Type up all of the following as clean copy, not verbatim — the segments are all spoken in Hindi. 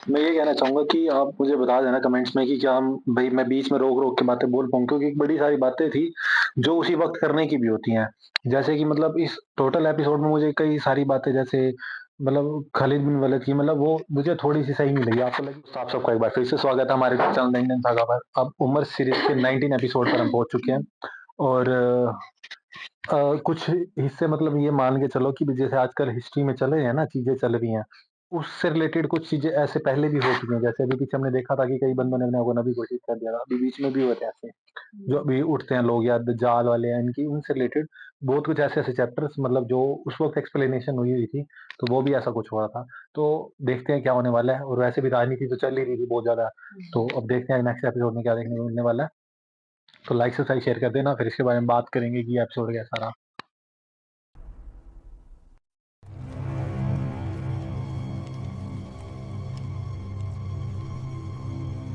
मैं ये कहना चाहूँगा कि आप मुझे बता देना कमेंट्स में कि क्या हम भई मैं बीच में रोक-रोक के बातें बोल पाऊँ क्योंकि बड़ी सारी बातें थी, जो उसी वक़्त करने की भी होती हैं। जैसे कि मतलब इस टोटल एपिसोड में मुझे कई सारी बातें जैसे मतलब खालिद बिन वलीद की मतलब वो मुझे थोड़ी-सी सही नहीं लगी। आपको लगी? तो आप सबका एक बार फिर से स्वागत है हमारे चैनल द इंडियन सागा पर। अब उमर सीरीज़ के 19 एपिसोड पर हम पहुँच चुके हैं और कुछ हिस्से मतलब ये मान के चलो कि जैसे आजकल हिस्ट्री में चले हैं ना, चीज़ें चल रही हैं, उससे रिलेटेड कुछ चीज़ें ऐसे पहले भी हो चुकी हैं। जैसे अभी पीछे हमने देखा था कि कई बंदों ने अपने आप को नबी घोषित कर दिया था। अभी बीच में भी हुए थे ऐसे, जो अभी उठते हैं लोग या दज्जाल वाले हैं इनकी उनसे रिलेटेड बहुत कुछ ऐसे-ऐसे चैप्टर्स मतलब जो उस वक़्त एक्सप्लेनेशन हुई थी, तो वो भी ऐसा कुछ हुआ था। तो देखते हैं क्या होने वाला है और वैसे भी राजनीति तो चल ही रही थी बहुत ज़्यादा। तो अब देखते हैं नेक्स्ट एपिसोड में क्या देखने को मिलने वाला है। तो लाइक सब्सक्राइब शेयर कर देना, फिर इसके बारे में बात करेंगे कि ये एपिसोड कैसा रहा।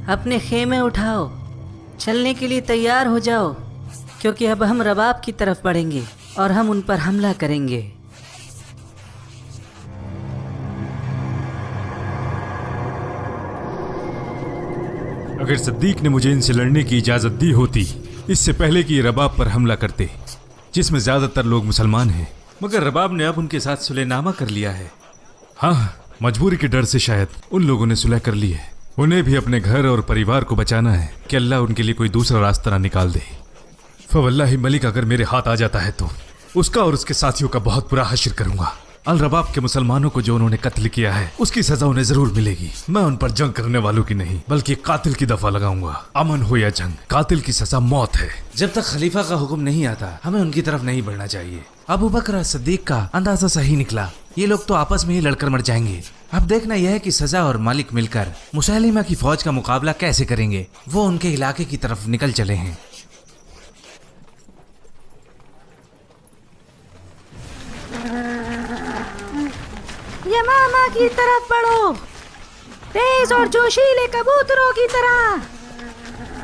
अपने खेमे उठाओ, चलने के लिए तैयार हो जाओ, क्योंकि अब हम रबाब की तरफ बढ़ेंगे और हम उन पर हमला करेंगे। अगर सिद्दीक ने मुझे इनसे लड़ने की इजाजत दी होती, इससे पहले कि ये रबाब पर हमला करते, जिसमें ज्यादातर लोग मुसलमान हैं, मगर रबाब ने अब उनके साथ सुलहनामा कर लिया है। हाँ, मजबूरी के डर से शायद उन लोगों ने सुलह कर ली है। उन्हें भी अपने घर और परिवार को बचाना है कि अल्लाह उनके लिए कोई दूसरा रास्ता ना निकाल दे। फवल्लाही मलिक अगर मेरे हाथ आ जाता है तो उसका और उसके साथियों का बहुत बुरा हश्र करूंगा। अल रबाब के मुसलमानों को जो उन्होंने कत्ल किया है उसकी सजा उन्हें जरूर मिलेगी। मैं उन पर जंग करने वालों की नहीं बल्कि कातिल की दफा लगाऊंगा। अमन हो या जंग, कातिल की सजा मौत है। जब तक खलीफा का हुक्म नहीं आता हमें उनकी तरफ नहीं बढ़ना चाहिए। अबू बकर और सिद्दीक का अंदाजा सही निकला, ये लोग तो आपस में ही लड़कर मर जाएंगे। अब देखना यह है कि सजा और मालिक मिलकर मुसैलिमा की फौज का मुकाबला कैसे करेंगे। वो उनके इलाके की तरफ निकल चले हैं। यमामा की तरफ बढ़ो, तेज और जोशीले कबूतरों की तरह।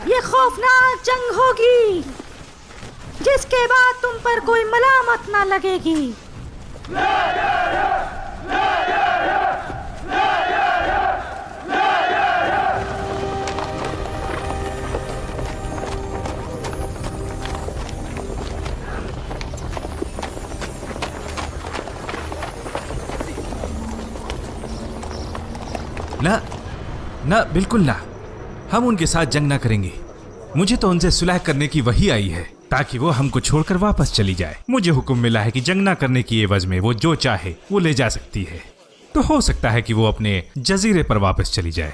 ये खौफनाक जंग होगी जिसके बाद तुम पर कोई मलामत ना लगेगी। ना ना, बिल्कुल ना, हम उनके साथ जंग ना करेंगे। मुझे तो उनसे सुलह करने की वही आई है ताकि वो हमको छोड़कर वापस चली जाए। मुझे हुक्म मिला है कि जंग ना करने की एवज में वो जो चाहे वो ले जा सकती है। तो हो सकता है कि वो अपने जजीरे पर वापस चली जाए।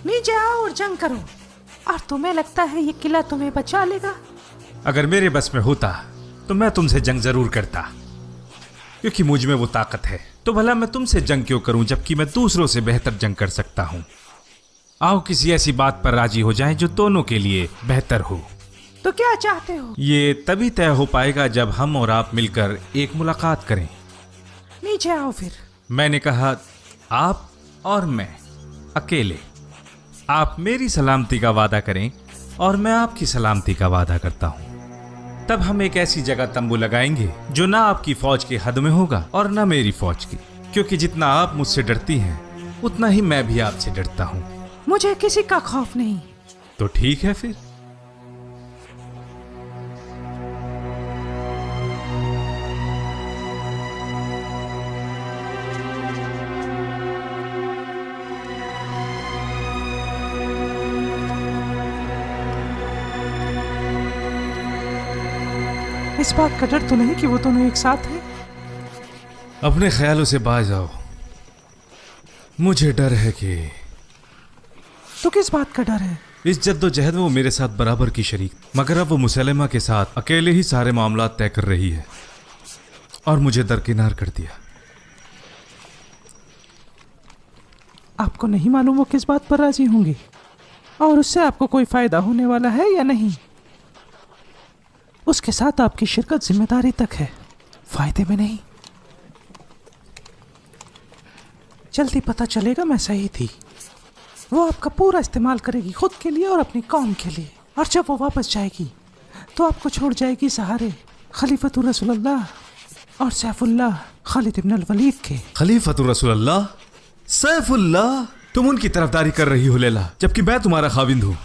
नीचे आओ और जंग करो। और तुम्हें लगता है ये किला तुम्हें बचा लेगा? अगर मेरे बस में होता तो मैं तुमसे जंग जरूर करता, क्योंकि मुझ में वो ताकत है। तो भला मैं तुमसे जंग क्यों करूं जबकि मैं दूसरों से बेहतर जंग कर सकता हूं। आओ किसी ऐसी बात पर राजी हो जाएं जो दोनों के लिए बेहतर हो। तो क्या चाहते हो? ये तभी तय हो पाएगा जब हम और आप मिलकर एक मुलाकात करें। नीचे आओ फिर। मैंने कहा आप और मैं अकेले। आप मेरी सलामती का वादा करें और मैं आपकी सलामती का वादा करता हूं। तब हम एक ऐसी जगह तंबू लगाएंगे जो ना आपकी फौज के हद में होगा और ना मेरी फौज की, क्योंकि जितना आप मुझसे डरती हैं उतना ही मैं भी आपसे डरता हूं। मुझे किसी का खौफ नहीं। तो ठीक है फिर। इस बात का डर तो नहीं कि वो दोनों एक साथ हैं? अपने ख्यालों से बाज आओ। मुझे डर है कि तो किस बात का डर है? इस जद्दोजहद में वो मेरे साथ बराबर की शरीक, मगर अब वो मुसलमा के साथ अकेले ही सारे मामला तय कर रही है और मुझे दरकिनार कर दिया। आपको नहीं मालूम वो किस बात पर राजी होंगी और उससे आपको कोई फायदा होने वाला है या नहीं? उसके साथ आपकी शिरकत जिम्मेदारी तक है, फायदे में नहीं। जल्दी पता चलेगा मैं सही थी। वो आपका पूरा इस्तेमाल करेगी खुद के लिए और अपनी कौम के लिए, और जब वो वापस जाएगी तो आपको छोड़ जाएगी सहारे खलीफतुर रसूलुल्लाह और सैफुल्लाह खालिद इब्न अल वलीद के। खलीफतुर रसूलुल्लाह, सैफुल्लाह, तुम उनकी तरफदारी कर रही हो लैला, जबकि मैं तुम्हारा खाविंद हूँ।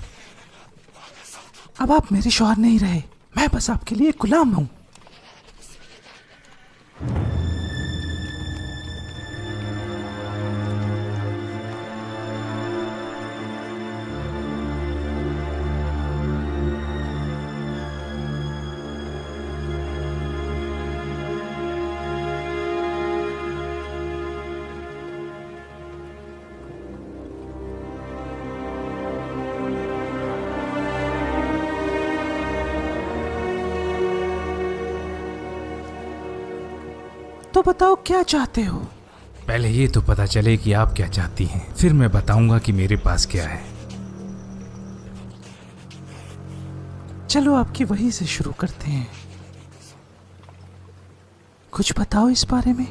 अब आप मेरे शौहर नहीं रहे, मैं बस आपके लिए गुलाम हूँ। तो बताओ क्या चाहते हो? पहले ये तो पता चले कि आप क्या चाहती हैं, फिर मैं बताऊंगा कि मेरे पास क्या है। चलो आपकी वही से शुरू करते हैं। कुछ बताओ इस बारे में।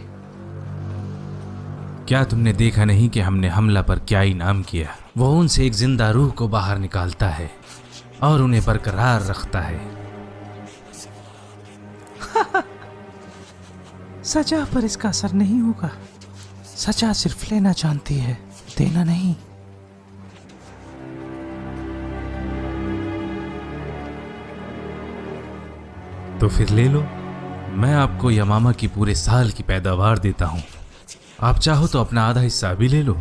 क्या तुमने देखा नहीं कि हमने हमला पर क्या इनाम किया? वो उनसे एक जिंदा रूह को बाहर निकालता है और उन्हें बरकरार रखता है। सजा पर इसका असर नहीं होगा। सजा सिर्फ लेना जानती है, देना नहीं। तो फिर ले लो, मैं आपको यमामा की पूरे साल की पैदावार देता हूं। आप चाहो तो अपना आधा हिस्सा भी ले लो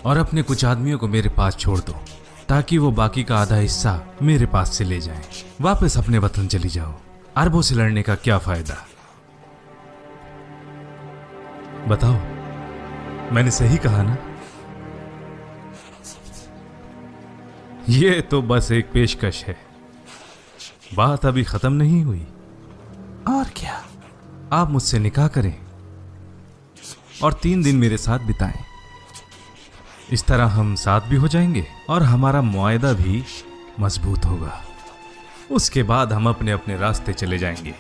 और अपने कुछ आदमियों को मेरे पास छोड़ दो, ताकि वो बाकी का आधा हिस्सा मेरे पास से ले जाएं। वापस अपने वतन चली जाओ। अरबों से लड़ने का क्या फायदा? बताओ, मैंने सही कहा ना? ये तो बस एक पेशकश है, बात अभी खत्म नहीं हुई। और क्या? आप मुझसे निकाह करें और 3 दिन मेरे साथ बिताएं। इस तरह हम साथ भी हो जाएंगे और हमारा मुआहदा भी मजबूत होगा। उसके बाद हम अपने अपने रास्ते चले जाएंगे।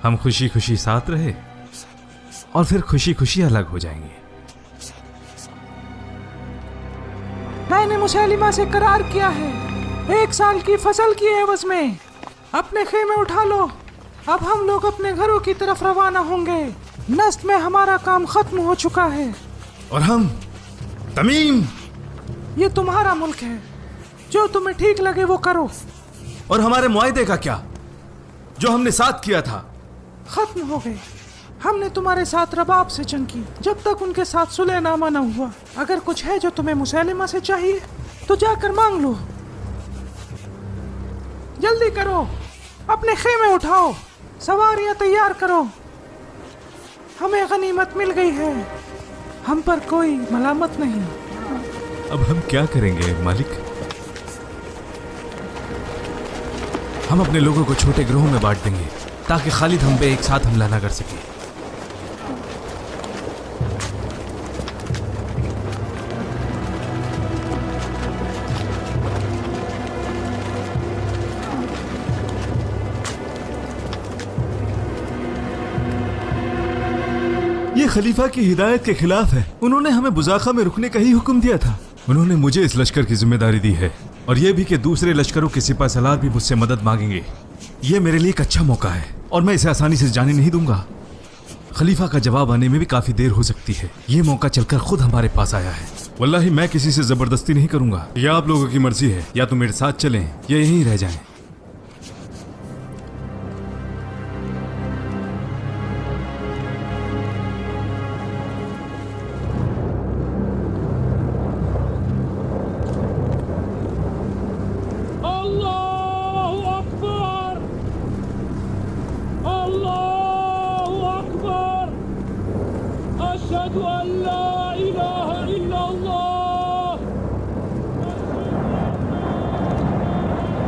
हम खुशी खुशी साथ रहे और फिर खुशी खुशी अलग हो जाएंगे। मैंने मुसैलिमा से करार किया है, 1 साल की फसल की एवज में। अपने खेमे उठा लो, अब हम लोग अपने घरों की तरफ रवाना होंगे। नस्ल में हमारा काम खत्म हो चुका है। और हम तमीम, ये तुम्हारा मुल्क है, जो तुम्हें ठीक लगे वो करो। और हमारे मुआहदे का क्या, जो हमने साथ किया था? खत्म हो गए। हमने तुम्हारे साथ रबाब से जंग की जब तक उनके साथ सुलहनामा न हुआ। अगर कुछ है जो तुम्हें मुसैलिमा से चाहिए तो जाकर मांग लो। जल्दी करो, अपने खेमे उठाओ, सवारियां तैयार करो। हमें गनीमत मिल गई है, हम पर कोई मलामत नहीं। अब हम क्या करेंगे मालिक? हम अपने लोगों को छोटे ग्रोहों में बांट देंगे ताकि खालिद हम पे एक साथ हमला न कर सके। ये खलीफा की हिदायत के खिलाफ है। उन्होंने हमें बुज़ाखा में रुकने का ही हुक्म दिया था। उन्होंने मुझे इस लश्कर की जिम्मेदारी दी है और यह भी कि दूसरे लश्करों के सिपा सलार भी मुझसे मदद मांगेंगे। यह मेरे लिए एक अच्छा मौका है और मैं इसे आसानी से जाने नहीं दूंगा। खलीफा का जवाब आने में भी काफी देर हो सकती है। ये मौका चलकर खुद हमारे पास आया है। वल्लाही मैं किसी से जबरदस्ती नहीं करूंगा। यह आप लोगों की मर्जी है, या तो मेरे साथ चलें या यहीं रह जाएं।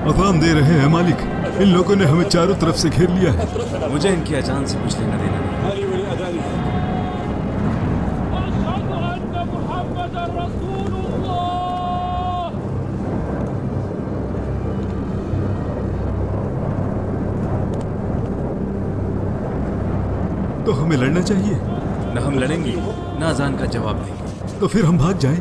अज़ान दे रहे हैं मालिक। इन लोगों ने हमें चारों तरफ से घेर लिया है। मुझे इनकी अजान से कुछ लेना देना नहीं। तो हमें लड़ना चाहिए। न हम लड़ेंगे न अजान का जवाब देंगे। तो फिर हम भाग जाएं।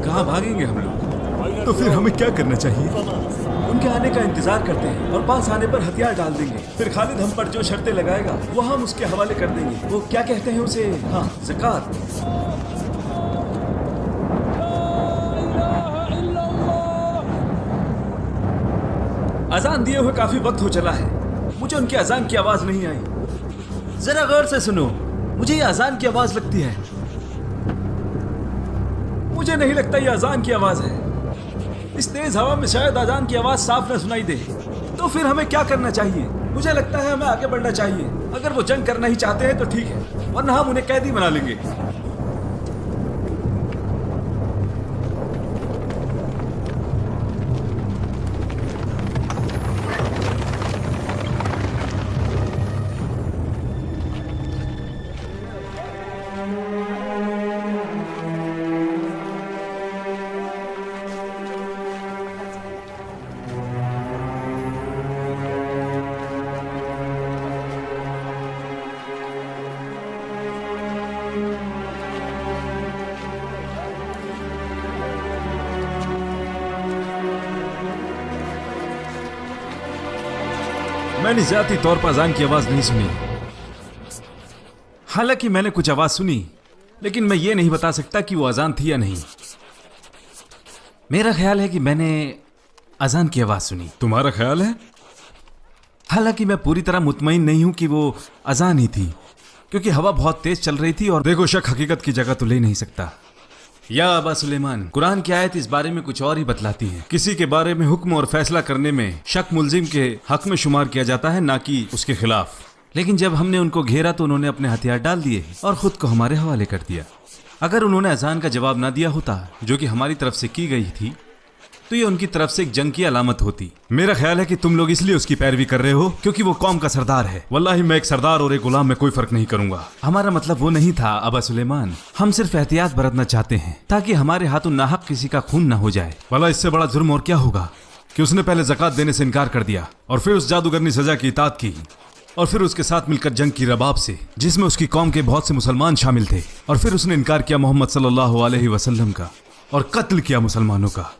कहाँ भागेंगे हम लोग? तो फिर हमें क्या करना चाहिए? उनके आने का इंतजार करते हैं और पास आने पर हथियार डाल देंगे। फिर खालिद हम पर जो शर्तें लगाएगा वो हम उसके हवाले कर देंगे। वो क्या कहते हैं उसे, हाँ, ज़कात। अजान दिए हुए काफी वक्त हो चला है, मुझे उनकी अजान की आवाज नहीं आई। जरा गौर से सुनो, मुझे ये अजान की आवाज लगती है। मुझे नहीं लगता ये अजान की आवाज है। इस तेज हवा में शायद अजान की आवाज साफ न सुनाई दे। तो फिर हमें क्या करना चाहिए? मुझे लगता है हमें आगे बढ़ना चाहिए। अगर वो जंग करना ही चाहते हैं तो ठीक है, वरना हम उन्हें कैदी बना लेंगे। मैंने ज्यादा तौर पर अजान की आवाज नहीं सुनी। हालांकि मैंने कुछ आवाज सुनी, लेकिन मैं ये नहीं बता सकता कि वो अजान थी या नहीं। मेरा ख्याल है कि मैंने अजान की आवाज सुनी। तुम्हारा ख्याल है? हालांकि मैं पूरी तरह मुतमईन नहीं हूं कि वो अजान ही थी, क्योंकि हवा बहुत तेज चल रही थी और देखो, शक हकीकत की जगह तो ले नहीं सकता। या अबा सुलेमान, कुरान की आयत इस बारे में कुछ और ही बतलाती है। किसी के बारे में हुक्म और फैसला करने में शक मुल्जिम के हक में शुमार किया जाता है, ना कि उसके खिलाफ। लेकिन जब हमने उनको घेरा तो उन्होंने अपने हथियार डाल दिए और खुद को हमारे हवाले कर दिया। अगर उन्होंने अजान का जवाब ना दिया होता, जो कि हमारी तरफ से की गई थी, तो ये उनकी तरफ से एक जंग की अलामत होती। मेरा ख्याल है कि तुम लोग इसलिए उसकी पैरवी कर रहे हो क्योंकि वो कौम का सरदार है। वल्लाही मैं एक सरदार और एक गुलाम में कोई फर्क नहीं करूंगा। हमारा मतलब वो नहीं था अबा सुलेमान। हम सिर्फ एहतियात बरतना चाहते हैं ताकि हमारे हाथों नाहक किसी का खून ना हो जाए। भला इससे बड़ा जुर्म और क्या होगा कि उसने पहले ज़कात देने से इनकार कर दिया और फिर उस जादूगरनी सजा की इताअत की और फिर उसके साथ मिलकर जंग की रबाब से, जिसमें उसकी कौम के बहुत से मुसलमान शामिल थे, और फिर उसने इनकार किया मोहम्मद सल्लल्लाहु अलैहि वसल्लम का और कत्ल किया मुसलमानों का।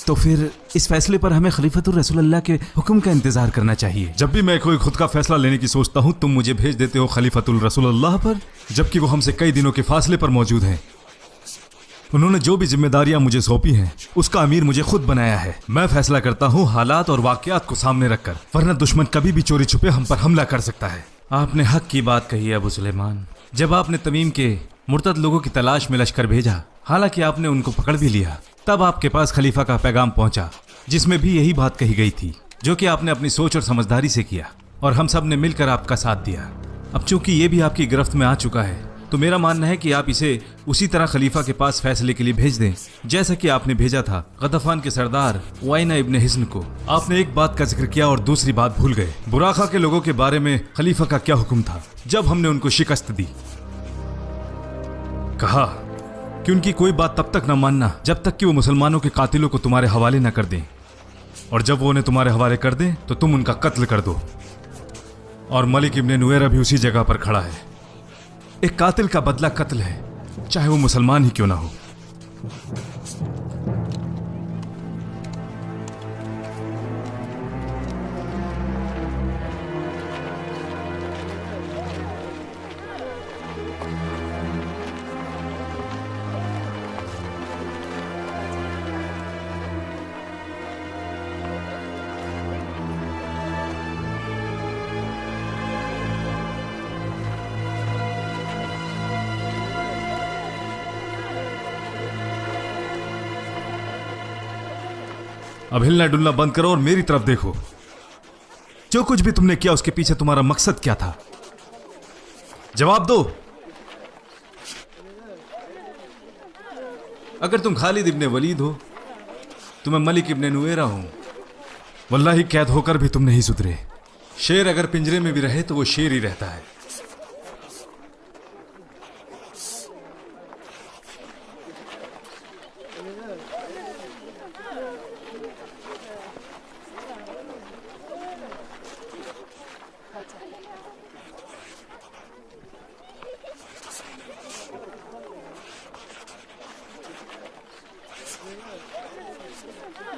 तो फिर इस फैसले पर हमें खलीफतुर रसूलुल्लाह के हुक्म का इंतजार करना चाहिए। जब भी मैं कोई खुद का फैसला लेने की सोचता हूँ, तुम मुझे भेज देते हो खलीफतुल रसूलुल्लाह पर, जबकि वो हमसे कई दिनों के फासले पर मौजूद हैं। उन्होंने जो भी जिम्मेदारियां मुझे सौंपी हैं, उसका अमीर मुझे खुद बनाया है। मैं फैसला करता हूँ हालात और वाकयात को सामने रखकर, वरना दुश्मन कभी भी चोरी छुपे हम पर हमला कर सकता है। आपने हक की बात कही है अबू सुलेमान। जब आपने तमीम के मुर्तद लोगों की तलाश में लश्कर भेजा, हालांकि आपने उनको पकड़ भी लिया, तब आपके पास खलीफा का पैगाम पहुंचा, जिसमें भी यही बात कही गई थी, जो कि आपने अपनी सोच और समझदारी से किया और हम सब ने मिलकर आपका साथ दिया। अब चूंकि ये भी आपकी गिरफ्त में आ चुका है, तो मेरा मानना है कि आप इसे उसी तरह खलीफा के पास फैसले के लिए भेज दें, जैसा कि आपने भेजा था गदफान के सरदार उवैना इब्न हिस्न को। आपने एक बात का जिक्र किया और दूसरी बात भूल गए। बुराखा के लोगों के बारे में खलीफा का क्या हुक्म था जब हमने उनको शिकस्त दी? कहा कि उनकी कोई बात तब तक न मानना जब तक कि वो मुसलमानों के कातिलों को तुम्हारे हवाले न कर दें, और जब वो उन्हें तुम्हारे हवाले कर दें तो तुम उनका कत्ल कर दो। और मलिक इब्न नुवैरा भी उसी जगह पर खड़ा है। एक कातिल का बदला कत्ल है, चाहे वो मुसलमान ही क्यों ना हो। अब हिलना डुलना बंद करो और मेरी तरफ देखो। जो कुछ भी तुमने किया उसके पीछे तुम्हारा मकसद क्या था? जवाब दो। अगर तुम खालिद इब्ने वलीद हो तो मैं मलिक इब्ने नुवैरा हूं। वल्लाही कैद होकर भी तुम नहीं सुधरे। शेर अगर पिंजरे में भी रहे तो वो शेर ही रहता है।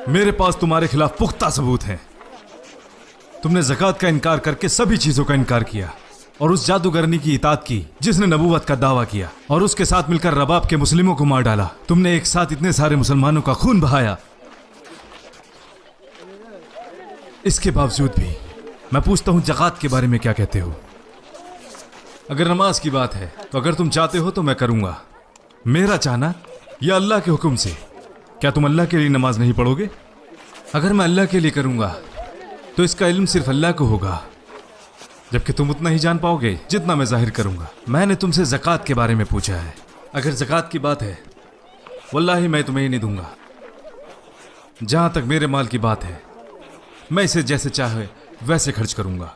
मेरे पास तुम्हारे खिलाफ पुख्ता सबूत हैं। तुमने ज़कात का इनकार करके सभी चीजों का इनकार किया और उस जादूगरनी की इताअत की जिसने नबूवत का दावा किया, और उसके साथ मिलकर रबाब के मुस्लिमों को मार डाला। तुमने एक साथ इतने सारे मुसलमानों का खून बहाया। इसके बावजूद भी मैं पूछता हूं, ज़कात के बारे में क्या कहते हो? अगर नमाज की बात है तो अगर तुम चाहते हो तो मैं करूंगा, मेरा चाहना या अल्लाह के हुक्म से। क्या तुम अल्लाह के लिए नमाज नहीं पढ़ोगे? अगर मैं अल्लाह के लिए करूंगा तो इसका इल्म सिर्फ अल्लाह को होगा, जबकि तुम उतना ही जान पाओगे जितना मैं जाहिर करूंगा। मैंने तुमसे ज़कात के बारे में पूछा है। अगर ज़कात की बात है, वल्लाही मैं तुम्हें ही नहीं दूंगा। जहां तक मेरे माल की बात है, मैं इसे जैसे चाहे वैसे खर्च करूंगा।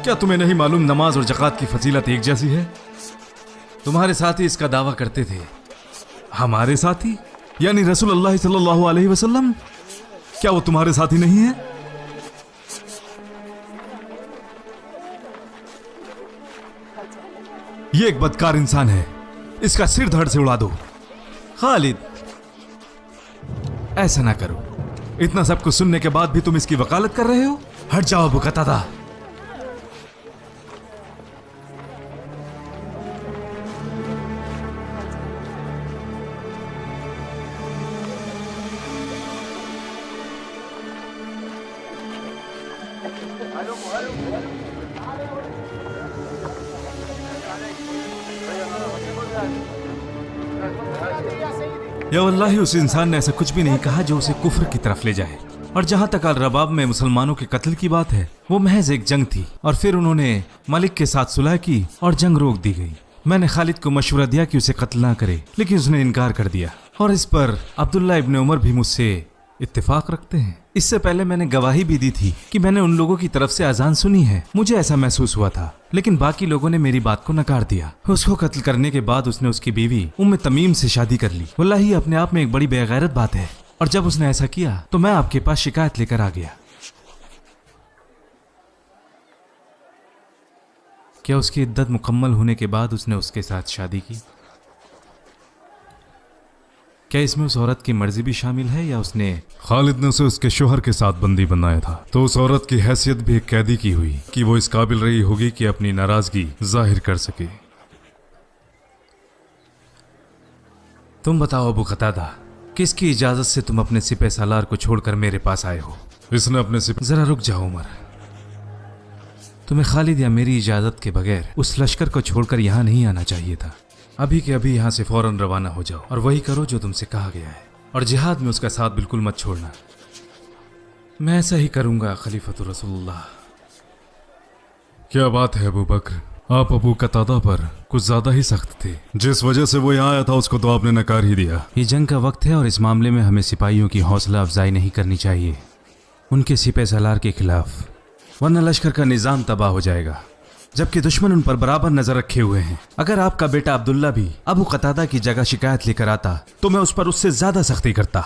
क्या तुम्हें नहीं मालूम नमाज और ज़कात की फजीलत एक जैसी है? तुम्हारे साथी इसका दावा करते थे। हमारे साथी यानी रसूलुल्लाह सल्लल्लाहु अलैहि वसल्लम, क्या वो तुम्हारे साथी नहीं है? ये एक बदकार इंसान है, इसका सिर धड़ से उड़ा दो। खालिद, ऐसा ना करो। इतना सब कुछ सुनने के बाद भी तुम इसकी वकालत कर रहे हो? हट जाओ अबू कतादा। या वल्लाही उस इंसान ने ऐसा कुछ भी नहीं कहा जो उसे कुफ्र की तरफ ले जाए। और जहां तक अल रबाब में मुसलमानों के कत्ल की बात है, वो महज एक जंग थी और फिर उन्होंने मलिक के साथ सुलह की और जंग रोक दी गई। मैंने खालिद को मशवरा दिया कि उसे कत्ल ना करे, लेकिन उसने इनकार कर दिया और इस पर अब्दुल्ला इब्न उमर भी मुझसे इत्तेफाक रखते हैं। इससे पहले मैंने गवाही भी दी थी कि मैंने उन लोगों की तरफ से अजान सुनी है। मुझे ऐसा महसूस हुआ था, लेकिन बाकी लोगों ने मेरी बात को नकार दिया। उसको कत्ल करने के बाद उसने उसकी बीवी उम्मे तमीम से शादी कर ली। वल्लाही अपने आप में एक बड़ी बेगैरत बात है, और जब उसने ऐसा किया तो मैं आपके पास शिकायत लेकर आ गया। क्या उसकी इद्दत मुकम्मल होने के बाद उसने उसके साथ शादी की? क्या इसमें उस औरत की मर्जी भी शामिल है या उसने खालिद ने उसे उसके शोहर के साथ बंदी बनाया था, तो उस औरत की हैसियत भी एक कैदी की हुई कि वो इस काबिल रही होगी कि अपनी नाराजगी जाहिर कर सके। तुम बताओ अबू कतादा, किसकी इजाजत से तुम अपने सिपह सालार को छोड़कर मेरे पास आए हो? इसने अपने सिपह... जरा रुक जाओ उमर, तुम्हें खालिद या मेरी इजाजत के बगैर उस लश्कर को छोड़कर यहां नहीं आना चाहिए था। अभी के अभी यहां से फौरन रवाना हो जाओ और वही करो जो तुमसे कहा गया है, और जिहाद में उसका साथ बिल्कुल मत छोड़ना। मैं ऐसा ही करूंगा खलीफतुर रसूलुल्लाह। क्या बात है अबू बकर, आप अबू कतादा पर कुछ ज्यादा ही सख्त थे। जिस वजह से वो यहाँ आया था उसको तो आपने नकार ही दिया। ये जंग का वक्त है और इस मामले में हमें सिपाहियों की हौसला अफजाई नहीं करनी चाहिए उनके सिपह सालार के खिलाफ, वरना लश्कर का निजाम तबाह हो जाएगा, जबकि दुश्मन उन पर बराबर नजर रखे हुए हैं। अगर आपका बेटा अब्दुल्ला भी अबू कतादा की जगह शिकायत लेकर आता तो मैं उस पर उससे ज्यादा सख्ती करता।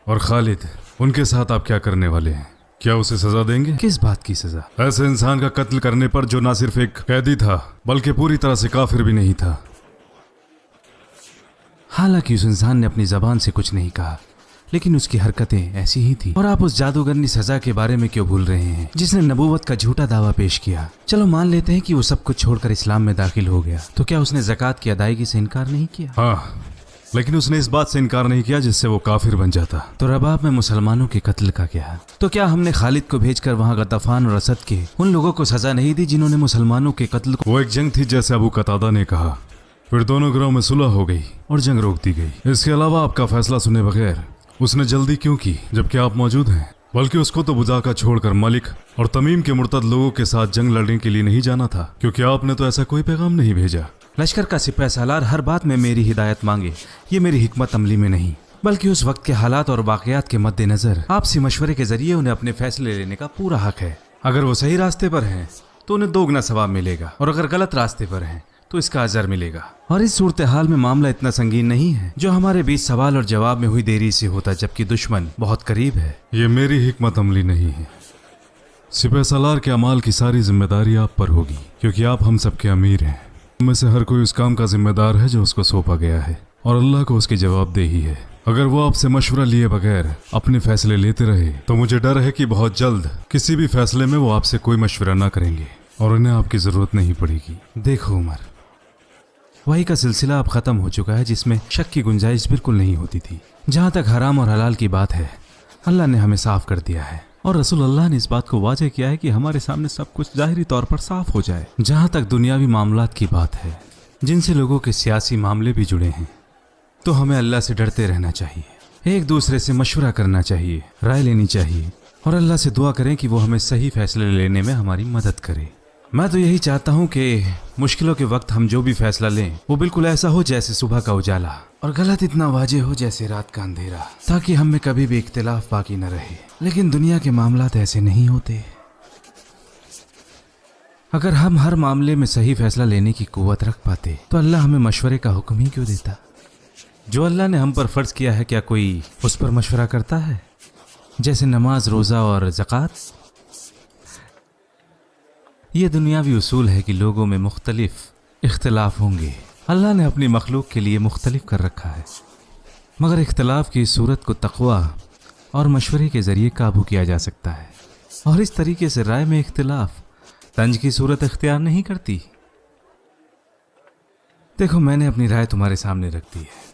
और खालिद, उनके साथ आप क्या करने वाले हैं? क्या उसे सजा देंगे? किस बात की सजा? ऐसे इंसान का कत्ल करने पर जो ना सिर्फ एक कैदी था बल्कि पूरी तरह से काफिर भी नहीं था। हालांकि उस इंसान ने अपनी जबान से कुछ नहीं कहा, लेकिन उसकी हरकतें ऐसी ही थी। और आप उस जादूगरनी सजा के बारे में क्यों भूल रहे हैं जिसने नबूवत का झूठा दावा पेश किया? चलो मान लेते हैं कि वो सब कुछ छोड़कर इस्लाम में दाखिल हो गया, तो क्या उसने ज़कात की अदायगी से इनकार नहीं किया? हाँ, लेकिन उसने इस बात से इनकार नहीं किया जिससे वो काफिर बन जाता। तो रबाब में मुसलमानों के कत्ल का क्या? तो क्या हमने खालिद को भेजकर वहाँ गतफान और असद के उन लोगों को सजा नहीं दी जिन्होंने मुसलमानों के कत्ल को... वो एक जंग थी जैसे अबू कतादा ने कहा, फिर दोनों गिरोह में सुलह हो गई और जंग रोक दी गई। इसके अलावा आपका फैसला सुने बगैर उसने जल्दी क्यों की जबकि आप मौजूद हैं? बल्कि उसको तो बुजाका छोड़कर मलिक और तमीम के मुर्तद लोगों के साथ जंग लड़ने के लिए नहीं जाना था, क्योंकि आपने तो ऐसा कोई पैगाम नहीं भेजा। लश्कर का सिपह सालार हर बात में मेरी हिदायत मांगे, ये मेरी हिकमत अमली में नहीं, बल्कि उस वक्त के हालात और वाकयात के मद्देनजर आपसी मशवरे के जरिए उन्हें अपने फैसले लेने का पूरा हक है। अगर वो सही रास्ते पर हैं तो उन्हें दोगुना सवाब मिलेगा, और अगर गलत रास्ते पर हैं तो इसका अजर मिलेगा। और इस सूरत हाल में मामला इतना संगीन नहीं है जो हमारे बीच सवाल और जवाब में हुई देरी से होता, जबकि दुश्मन बहुत करीब है। ये मेरी हिकमत अमली नहीं है। सिपह सालार के अमाल की सारी जिम्मेदारी आप पर होगी, क्योंकि आप हम सबके अमीर हैं। में से हर कोई उस काम का जिम्मेदार है जो उसको सौंपा गया है, और अल्लाह को उसकी जवाबदेही है। अगर वो आपसे मशवरा लिए बगैर अपने फैसले लेते रहे तो मुझे डर है कि बहुत जल्द किसी भी फैसले में वो आपसे कोई मशवरा ना करेंगे और उन्हें आपकी ज़रूरत नहीं पड़ेगी। देखो उमर, वही का सिलसिला अब ख़त्म हो चुका है जिसमें शक की गुंजाइश बिल्कुल नहीं होती थी। जहाँ तक हराम और हलाल की बात है, अल्लाह ने हमें साफ कर दिया है और रसूल अल्लाह ने इस बात को वाज़ेह किया है कि हमारे सामने सब कुछ ज़ाहिरी तौर पर साफ हो जाए। जहाँ तक दुनियावी मामलात की बात है, जिनसे लोगों के सियासी मामले भी जुड़े हैं, तो हमें अल्लाह से डरते रहना चाहिए, एक दूसरे से मशवरा करना चाहिए, राय लेनी चाहिए और अल्लाह से दुआ करें कि वो हमें सही फैसले लेने में हमारी मदद करे। मैं तो यही चाहता हूँ कि मुश्किलों के वक्त हम जो भी फैसला लें वो बिल्कुल ऐसा हो जैसे सुबह का उजाला और गलत इतना वाजे हो जैसे रात का अंधेरा, ताकि हम में कभी भी इख्तिलाफ बाकी न रहे। लेकिन दुनिया के मामलात ऐसे नहीं होते। अगर हम हर मामले में सही फैसला लेने की कुव्वत रख पाते तो अल्लाह हमें मशवरे का हुक्म ही क्यों देता? जो अल्लाह ने हम पर फ़र्ज किया है, क्या कोई उस पर मशवरा करता है? जैसे नमाज, रोज़ा और ज़कात। ये दुनियावी उसूल है कि लोगों में मुख्तलिफ इख्तिलाफ होंगे। अल्लाह ने अपनी मखलूक के लिए मुख्तलिफ कर रखा है, मगर इख्तिलाफ की सूरत को तक़वा और मशवरे के ज़रिए काबू किया जा सकता है। और इस तरीके से राय में इख्तिलाफ तंज की सूरत इख्तियार नहीं करती। देखो, मैंने अपनी राय तुम्हारे सामने रख दी है।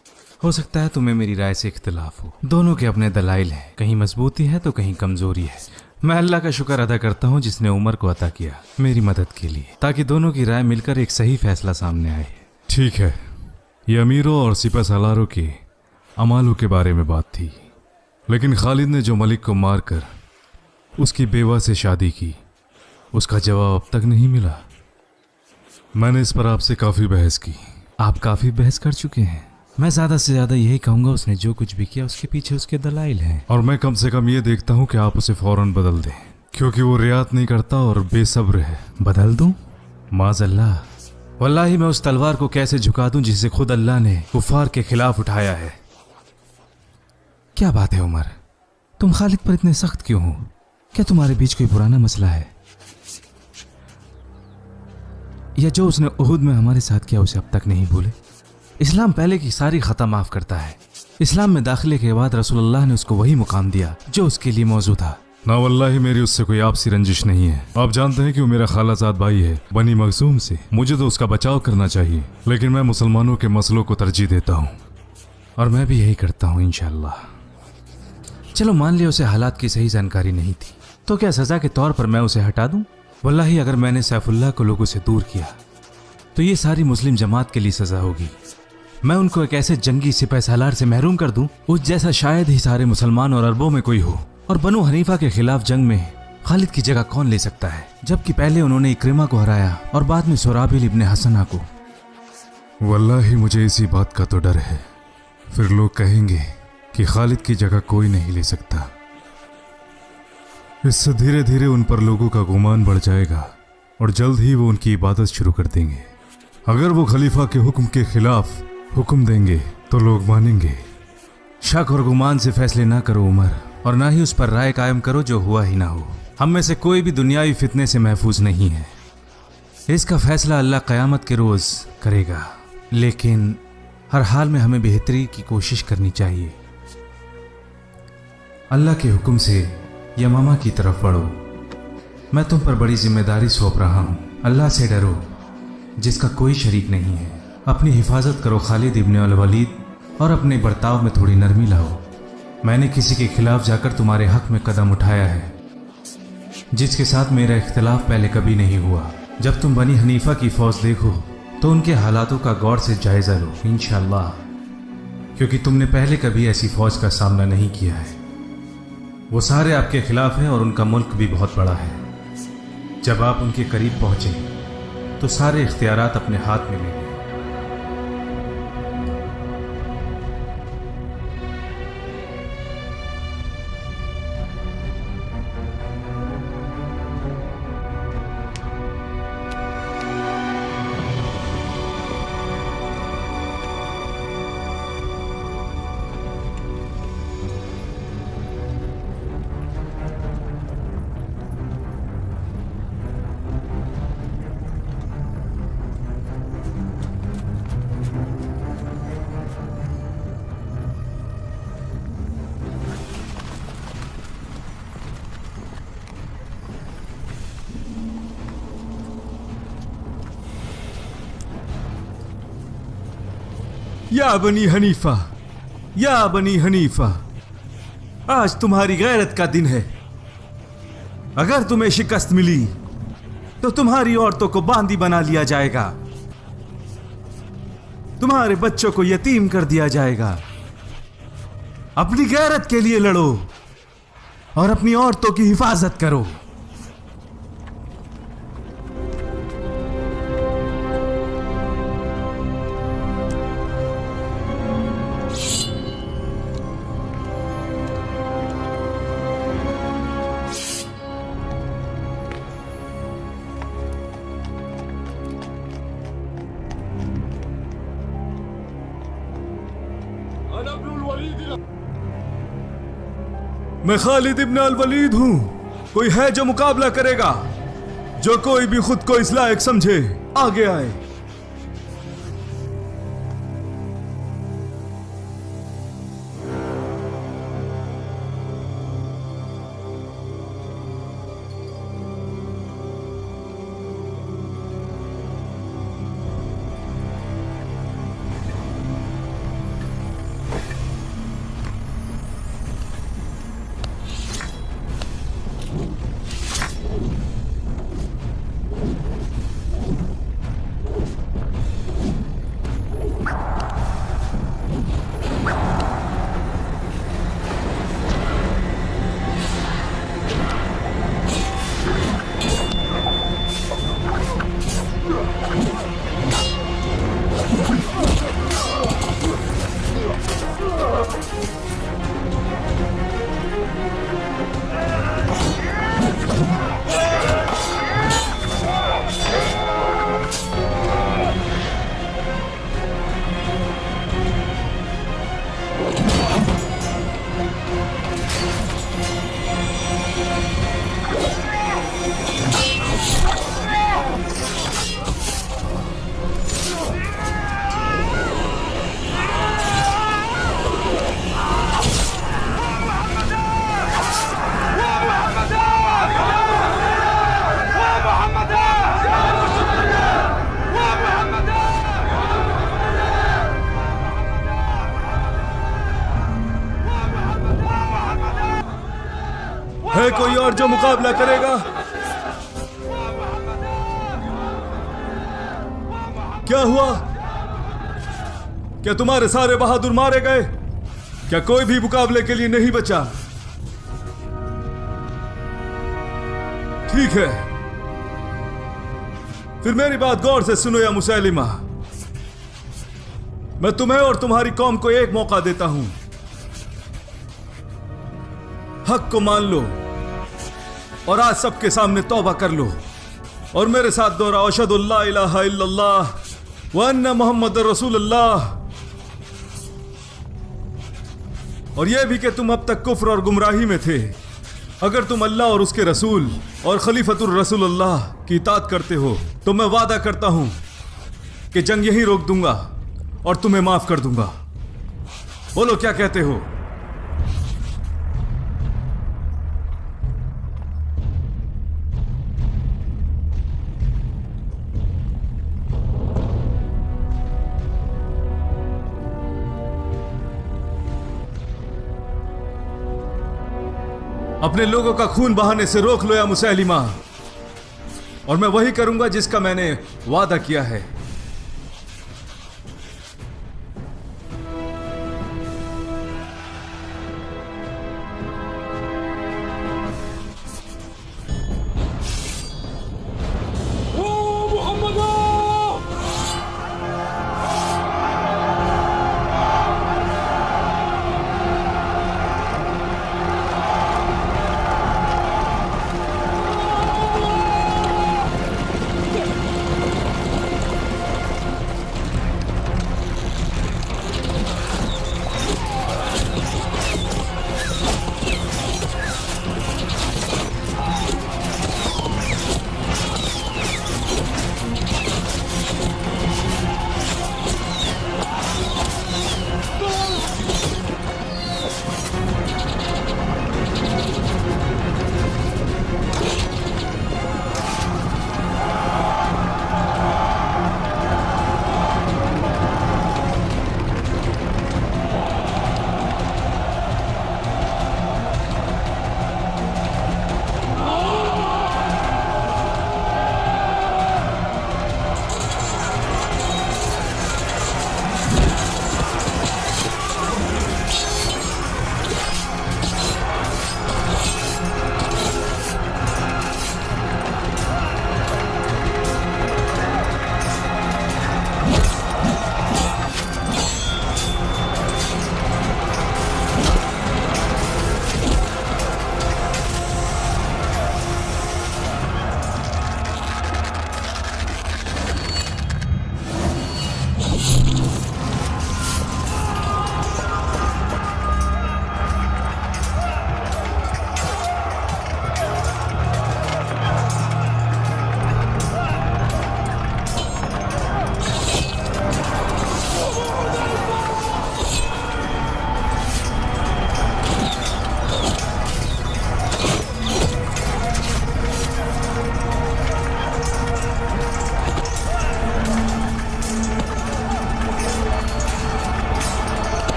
हो सकता है तुम्हें मेरी राय से इख्तिलाफ हो। दोनों के अपने दलाइल हैं, कहीं मजबूती है तो कहीं कमज़ोरी है। मैं अल्लाह का शुक्र अदा करता हूँ जिसने उमर को अता किया मेरी मदद के लिए, ताकि दोनों की राय मिलकर एक सही फैसला सामने आए। ठीक है, ये अमीरों और सिपह सालारों के अमालों के बारे में बात थी, लेकिन खालिद ने जो मलिक को मारकर उसकी बेवा से शादी की, उसका जवाब अब तक नहीं मिला। मैंने इस पर आपसे काफ़ी बहस की। आप काफ़ी बहस कर चुके हैं। मैं ज़्यादा से ज़्यादा यही कहूँगा, उसने जो कुछ भी किया उसके पीछे उसके दलाइल हैं। और मैं कम से कम ये देखता हूँ कि आप उसे फ़ौरन बदल दें, क्योंकि वो रियात नहीं करता और बेसब्र है। बदल दूँ? माज़अल्लाह, वल्लाही मैं उस तलवार को कैसे झुका दूँ जिसे खुद अल्लाह ने कुफ़ार के खिलाफ उठाया है। क्या बात है उमर, तुम खालिद पर इतने सख्त क्यों हो? क्या तुम्हारे बीच कोई पुराना मसला है, या जो उसने उहुद में हमारे साथ किया उसे अब तक नहीं भूले? इस्लाम पहले की सारी खता माफ करता है। इस्लाम में दाखिले के बाद रसूलुल्लाह ने उसको वही मुकाम दिया जो उसके लिए मौजूद था। ना वल्लाही मेरी उससे कोई आपसी रंजिश नहीं है। आप जानते हैं कि वो मेरा खालाजाद भाई है बनी मखजूम से। मुझे तो उसका बचाव करना चाहिए, लेकिन मैं मुसलमानों के मसलों को तरजीह देता हूँ। और मैं भी यही करता हूँ इंशाअल्लाह। चलो मान लिया उसे हालात की सही जानकारी नहीं थी, तो क्या सज़ा के तौर पर मैं उसे हटा दूँ? वल्लाही अगर मैंने सैफुल्लाह को लोगों से दूर किया तो ये सारी मुस्लिम जमात के लिए सज़ा होगी। मैं उनको एक ऐसे जंगी सिपह सालार से महरूम कर दूं उस जैसा शायद ही सारे मुसलमान और अरबों में कोई हो। और बनु हनीफा के खिलाफ जंग में खालिद की जगह कौन ले सकता है, जबकि पहले उन्होंने इक्रिमा को हराया और बाद में सुराबिल इब्न हसना को। वल्लाही मुझे इसी बात का तो डर है, फिर लोग कहेंगे कि खालिद की जगह कोई नहीं ले सकता। इससे धीरे धीरे उन पर लोगों का गुमान बढ़ जाएगा और जल्द ही वो उनकी इबादत शुरू कर देंगे। अगर वो खलीफा के हुक्म के खिलाफ हुक्म देंगे तो लोग मानेंगे। शक और गुमान से फैसले ना करो उमर, और ना ही उस पर राय कायम करो जो हुआ ही ना हो। हम में से कोई भी दुनियावी फितने से महफूज नहीं है। इसका फैसला अल्लाह क़यामत के रोज़ करेगा, लेकिन हर हाल में हमें बेहतरी की कोशिश करनी चाहिए। अल्लाह के हुक्म से यमामा की तरफ बढ़ो। मैं तुम पर बड़ी जिम्मेदारी सौंप रहा हूँ। अल्लाह से डरो जिसका कोई शरीक नहीं है। अपनी हिफाजत करो खालिद इब्न अल वलीद, और अपने बर्ताव में थोड़ी नरमी लाओ। मैंने किसी के खिलाफ जाकर तुम्हारे हक में कदम उठाया है जिसके साथ मेरा इख्तिलाफ पहले कभी नहीं हुआ। जब तुम बनी हनीफा की फौज देखो तो उनके हालातों का गौर से जायजा लो इंशाअल्लाह, क्योंकि तुमने पहले कभी ऐसी फौज का सामना नहीं किया है। वो सारे आपके खिलाफ हैं और उनका मुल्क भी बहुत बड़ा है। जब आप उनके करीब पहुंचे तो सारे इख्तियारात अपने हाथ में लेंगे। या बनी हनीफा, या बनी हनीफा, आज तुम्हारी गैरत का दिन है। अगर तुम्हें शिकस्त मिली तो तुम्हारी औरतों को बांदी बना लिया जाएगा, तुम्हारे बच्चों को यतीम कर दिया जाएगा। अपनी गैरत के लिए लड़ो और अपनी औरतों की हिफाजत करो। मैं खालिद इब्न अल वलीद हूं। कोई है जो मुकाबला करेगा? जो कोई भी खुद को इस लायक समझे आगे आए। है कोई और जो मुकाबला करेगा? क्या हुआ? क्या तुम्हारे सारे बहादुर मारे गए? क्या कोई भी मुकाबले के लिए नहीं बचा? ठीक है, फिर मेरी बात गौर से सुनो या मुसैलिमा। मैं तुम्हें और तुम्हारी कौम को एक मौका देता हूं। हक को मान लो और आज सबके सामने तौबा कर लो और मेरे साथ दोहराओ, अशहदु अल्ला इलाहा इल्लल्लाह व अन्ना मुहम्मद रसूलुल्लाह। और यह भी कि तुम अब तक कुफ्र और गुमराही में थे। अगर तुम अल्लाह और उसके रसूल और खलीफतुर रसूलुल्लाह की इताअत करते हो तो मैं वादा करता हूं कि जंग यहीं रोक दूंगा और तुम्हें माफ कर दूंगा। बोलो क्या कहते हो? अपने लोगों का खून बहाने से रोक लो या मुसैलिमा, और मैं वही करूंगा जिसका मैंने वादा किया है।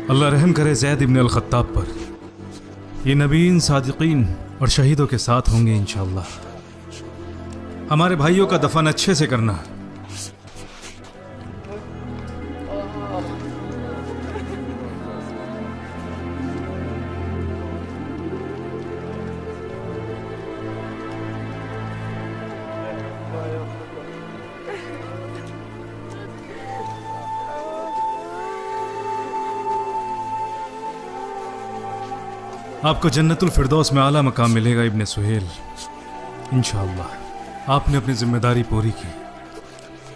अल्लाह रहम करे ज़ैद इब्न अल-खत्ताब पर। ये नबीन, सादिकीन और शहीदों के साथ होंगे इंशाअल्लाह। हमारे भाइयों का दफन अच्छे से करना। आपको जन्नतुल फिरदौस में आला मकाम मिलेगा इब्ने सुहेल, इंशाअल्लाह। आपने अपनी जिम्मेदारी पूरी की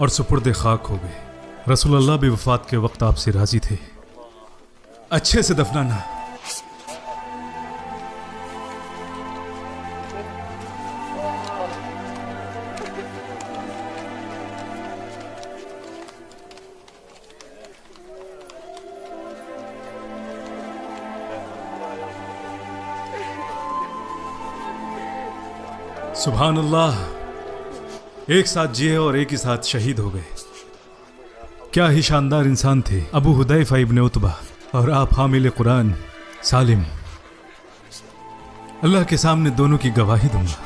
और सुपुर्दे खाक हो गए। रसूलुल्लाह भी वफात के वक्त आपसे राजी थे। अच्छे से दफनाना। सुभान अल्लाह, एक साथ जिए और एक ही साथ शहीद हो गए। क्या ही शानदार इंसान थे अबू हुदैफा इब्ने उतबा और आप हामिल कुरान सालिम। अल्लाह के सामने दोनों की गवाही दूंगा।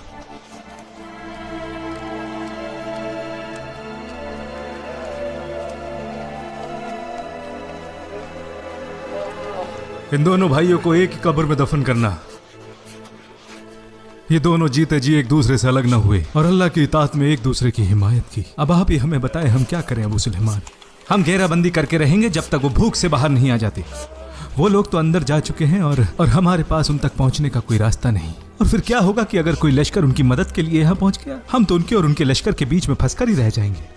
इन दोनों भाइयों को एक ही कब्र में दफन करना। ये दोनों जीते जी एक दूसरे से अलग न हुए और अल्लाह की इताअत में एक दूसरे की हिमायत की। अब आप ही हमें बताएं हम क्या करें अबू सुलेमान। हम घेराबंदी करके रहेंगे जब तक वो भूख से बाहर नहीं आ जाते। वो लोग तो अंदर जा चुके हैं और हमारे पास उन तक पहुंचने का कोई रास्ता नहीं। और फिर क्या होगा कि अगर कोई लश्कर उनकी मदद के लिए यहाँ पहुंच गया? हम तो उनके और उनके लश्कर के बीच में फंसकर ही रह जाएंगे।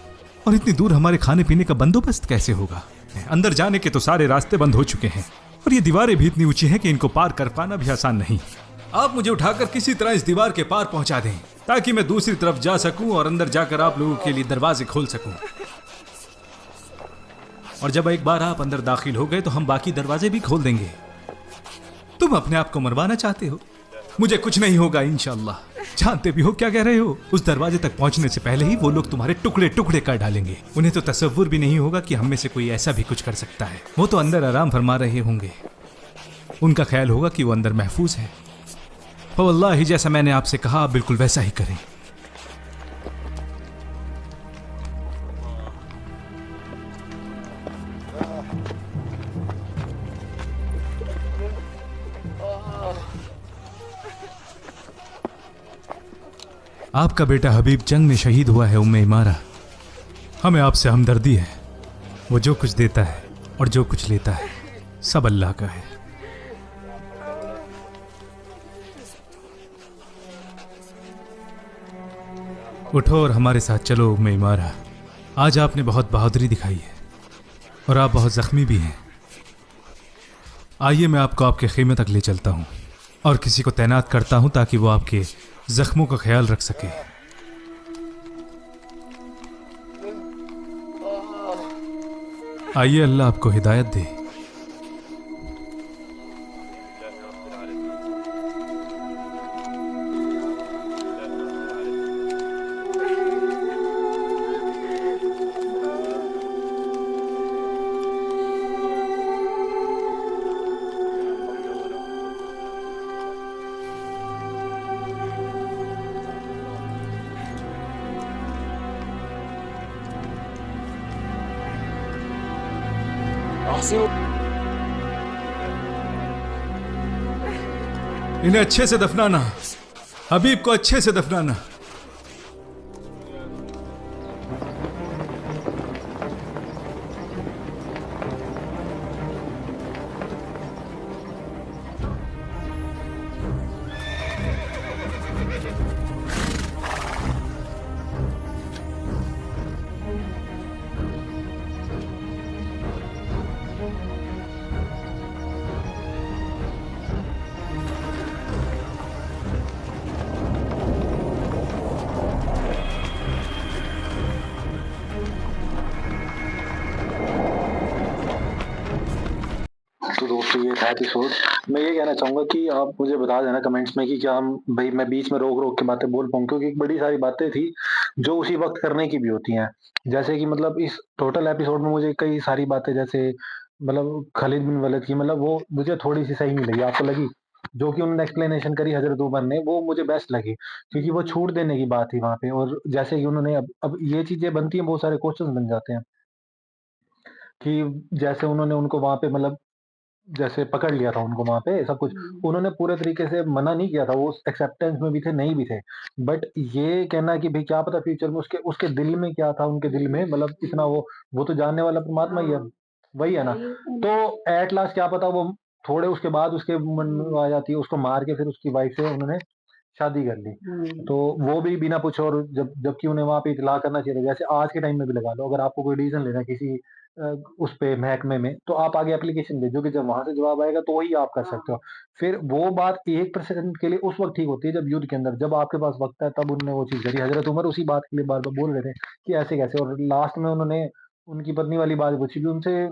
और इतनी दूर हमारे खाने पीने का बंदोबस्त कैसे होगा? अंदर जाने के तो सारे रास्ते बंद हो चुके हैं और ये दीवारें भी इतनी ऊंची हैं कि इनको पार कर पाना भी आसान नहीं। आप मुझे उठाकर किसी तरह इस दीवार के पार पहुंचा दें ताकि मैं दूसरी तरफ जा सकूं और अंदर जाकर आप लोगों के लिए दरवाजे खोल सकूं। और जब एक बार आप अंदर दाखिल हो गए तो हम बाकी दरवाजे भी खोल देंगे। तुम अपने आप को मरवाना चाहते हो? मुझे कुछ नहीं होगा इंशाअल्लाह। जानते भी हो क्या कह रहे हो? उस दरवाजे तक पहुंचने से पहले ही वो लोग तुम्हारे टुकड़े टुकड़े कर डालेंगे। उन्हें तो तसव्वुर भी नहीं होगा कि हम में से कोई ऐसा भी कुछ कर सकता है। वो तो अंदर आराम फरमा रहे होंगे। उनका ख्याल होगा कि वो अंदर महफूज है। तो वल्लाही जैसा मैंने आपसे कहा आप बिल्कुल वैसा ही करें। आपका बेटा हबीब जंग में शहीद हुआ है उम्मे इमारा। हमें आपसे हमदर्दी है। वो जो कुछ देता है और जो कुछ लेता है सब अल्लाह का है। उठो और हमारे साथ चलो उम्मे इमारा। आज आपने बहुत बहादुरी दिखाई है और आप बहुत जख्मी भी हैं। आइए मैं आपको आपके खेमे तक ले चलता हूँ और किसी को तैनात करता हूँ ताकि वो आपके जख्मों का ख्याल रख सके। आइए अल्लाह आपको हिदायत दे। इन्हें अच्छे से दफनाना। हबीब को अच्छे से दफनाना। तो दोस्तों ये था एपिसोड। मैं ये कहना चाहूंगा कि आप मुझे बता देना कमेंट्स में कि क्या हम भाई मैं बीच में रोक रोक के बातें बोल पाऊँ, क्योंकि बड़ी सारी बातें थी जो उसी वक्त करने की भी होती हैं। जैसे कि मतलब इस टोटल एपिसोड में मुझे कई सारी बातें जैसे मतलब खालिद बिन वलीद की, मतलब वो मुझे थोड़ी-सी सही नहीं लगी। आपको लगी? जो कि उन्होंने एक्सप्लेनेशन करी हज़रत उमर ने, वो मुझे बेस्ट लगी, क्योंकि वो छूट देने की बात थी वहाँ पे। और जैसे कि उन्होंने अब ये चीज़ें बनती हैं, बहुत सारे क्वेश्चन्स बन जाते हैं कि जैसे उन्होंने उनको वहाँ पे मतलब जैसे पकड़ लिया था उनको वहाँ पे सब कुछ, उन्होंने पूरे तरीके से मना नहीं किया था, वो एक्सेप्टेंस में भी थे, नहीं भी थे। बट ये कहना कि भई क्या पता फ्यूचर में उसके उसके दिल में क्या था, उनके दिल में मतलब इतना वो तो जानने वाला परमात्मा ही है, वही है ना। तो एट लास्ट क्या पता वो थोड़े उसके बाद उसके मन में आ जाती है, उसको मार के फिर उसकी वाइफ से उन्होंने शादी कर ली। तो वो भी बिना पूछे, और जबकि उन्हें वहाँ पे इत्तला करना चाहिए था। जैसे आज के टाइम में भी लगा लो, अगर आपको कोई डिसीज़न लेना है किसी उस पे महकमे में, तो आप आगे एप्लीकेशन भेजोगे, जब वहाँ से जवाब आएगा तो ही आप कर सकते हो। फिर वो बात 1% के लिए उस वक़्त ठीक होती है जब युद्ध के अंदर, जब आपके पास वक़्त है तब उन्होंने वो चीज़ करी। हज़रत उमर उसी बात के लिए बार-बार बोल रहे थे कि ऐसे कैसे, और लास्ट में उन्होंने उनकी पत्नी वाली बात पूछी कि उनसे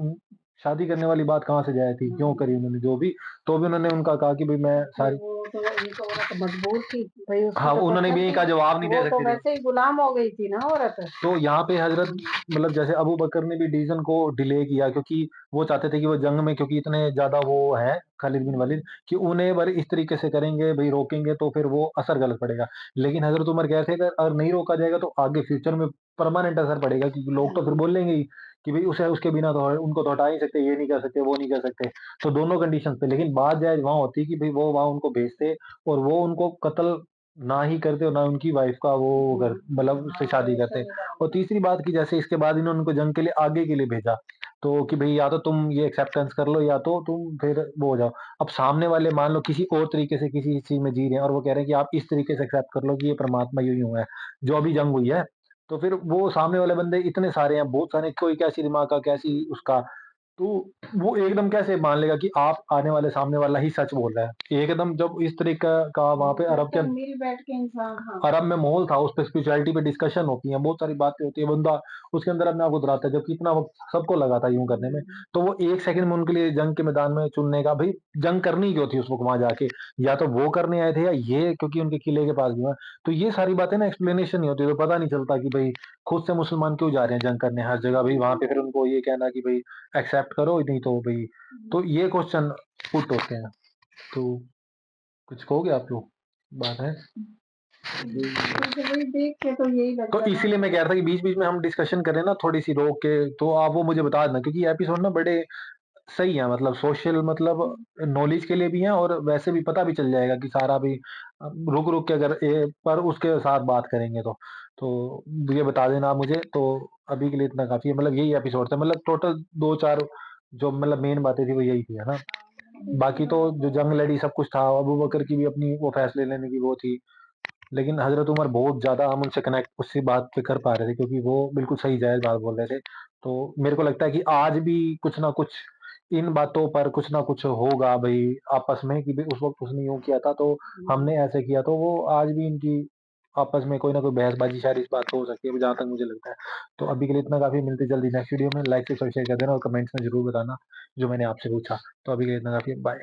शादी करने वाली बात कहाँ से जाए थी, क्यों करी उन्होंने जो भी, तो भी उन्होंने उनका कहा कि भई मैं सारी वो तो एक औरत मजबूर थी भाई, उसकी हाँ, तो उन्होंने भी कसर यही थी। कहा, जवाब नहीं दे वो तो सकती थी। वैसे ही गुलाम हो गई थी ना औरत। तो यहाँ पे हज़रत मतलब जैसे अबू बकर ने भी डिसीज़न को डिले किया, क्योंकि वो चाहते थे कि वो जंग में, क्योंकि इतने ज़्यादा वो हैं खालिद बिन वलीद, कि उन्हें अगर इस तरीके से करेंगे भई, रोकेंगे तो फिर वो असर गलत पड़ेगा। लेकिन हज़रत उमर कह रहे थे अगर नहीं रोका जाएगा तो आगे फ्यूचर में परमानेंट असर पड़ेगा, क्योंकि लोग तो फिर बोलेंगे ही कि भई उसे उसके बिना तो उनको तो हटा ही नहीं सकते, ये नहीं कर सकते, वो नहीं कर सकते। तो दोनों कंडीशंस पे, लेकिन बात जायज़ वहाँ होती कि भई वो वहाँ उनको भेजते और वो उनको कत्ल ना ही करते और ना उनकी वाइफ का वो कर मतलब उससे शादी करते। और तीसरी बात कि जैसे इसके बाद इन्होंने उनको जंग के लिए आगे के लिए भेजा, तो कि भई या तो तुम ये एक्सेप्टेंस कर लो या तो तुम फिर वो हो जाओ। अब सामने वाले मान लो किसी और तरीके से किसी चीज़ में जी रहे हैं और वो कह रहे हैं कि आप इस तरीके से एक्सेप्ट कर लो कि ये परमात्मा यूँ ही हुआ है, जो अभी जंग हुई है। तो फिर वो सामने वाले बंदे इतने सारे हैं, बहुत सारे, कोई कैसी दिमाग का, कैसी उसका, तो वो एकदम कैसे मान लेगा कि आप आने वाले सामने वाला ही सच बोल रहा है। एकदम जब इस तरीका का वहाँ पे अरब के मिल बैठ के इंसान, हाँ। अरब में माहौल था, उस पे स्पिरिचुअलिटी पे डिस्कशन होती है, बहुत सारी बातें होती है, बंदा उसके अंदर अपने आप को डराता है, जबकि इतना वक़्त सबको लगा था यूँ करने में। तो वो 1 सेकंड में उनके लिए जंग के मैदान में चुनने का, भई जंग करनी क्यों थी उस वक़्त वहाँ जाके? या तो वो करने आए थे या ये क्योंकि उनके किले के पास भी हुआ। तो ये सारी बातें ना एक्सप्लेनेशन नहीं होती, तो पता नहीं चलता कि भई खुद से मुसलमान क्यों जा रहे हैं जंग करने हर जगह, भई वहाँ पे फिर उनको ये कहना कि भई एक्सेप्ट करो, नहीं तो भई, तो ये क्वेश्चन पुट होते हैं। तो कुछ कहोगे आप लोग? बात है? तो वही देख के तो यही तो लगता है इसीलिए मैं कह रहा था कि बीच-बीच में हम डिस्कशन करें ना थोड़ी-सी रोक के, तो आप वो मुझे बता देना, क्योंकि ये एपिसोड ना बड़े सही हैं, मतलब सोशल मतलब नॉलेज के लिए भी हैं और वैसे भी पता भी चल जाएगा कि सारा भी रुक-रुक के अगर पर उसके साथ बात करेंगे तो। तो ये बता देना आप मुझे, तो अभी के लिए इतना काफ़ी है, मतलब यही एपिसोड था, मतलब टोटल 2-4 जो मतलब मेन बातें थी वो यही थी, है ना? बाकी तो जो जंग लड़ी सब कुछ था, अबू बकर की भी अपनी वो फैसले लेने की वो थी। लेकिन हज़रत उमर बहुत ज़्यादा हम उनसे कनेक्ट उसी बात पे कर पा रहे थे, क्योंकि वो बिल्कुल सही जायज़ बात बोल रहे थे। तो मेरे को लगता है कि आज भी कुछ ना कुछ इन बातों पर कुछ ना कुछ होगा भई आपस में, कि भई उस वक़्त उसने यूँ किया था तो हमने ऐसे किया, तो वो आज भी इनकी आपस में कोई ना कोई बहसबाज़ी शायद इस बात पे हो सकती है, जहाँ तक मुझे लगता है। तो अभी के लिए इतना काफ़ी, मिलते जल्दी नेक्स्ट वीडियो में, लाइक से शेयर कर देना और कमेंट्स में ज़रूर बताना जो मैंने आपसे पूछा। तो अभी के लिए इतना काफ़ी है, बाय।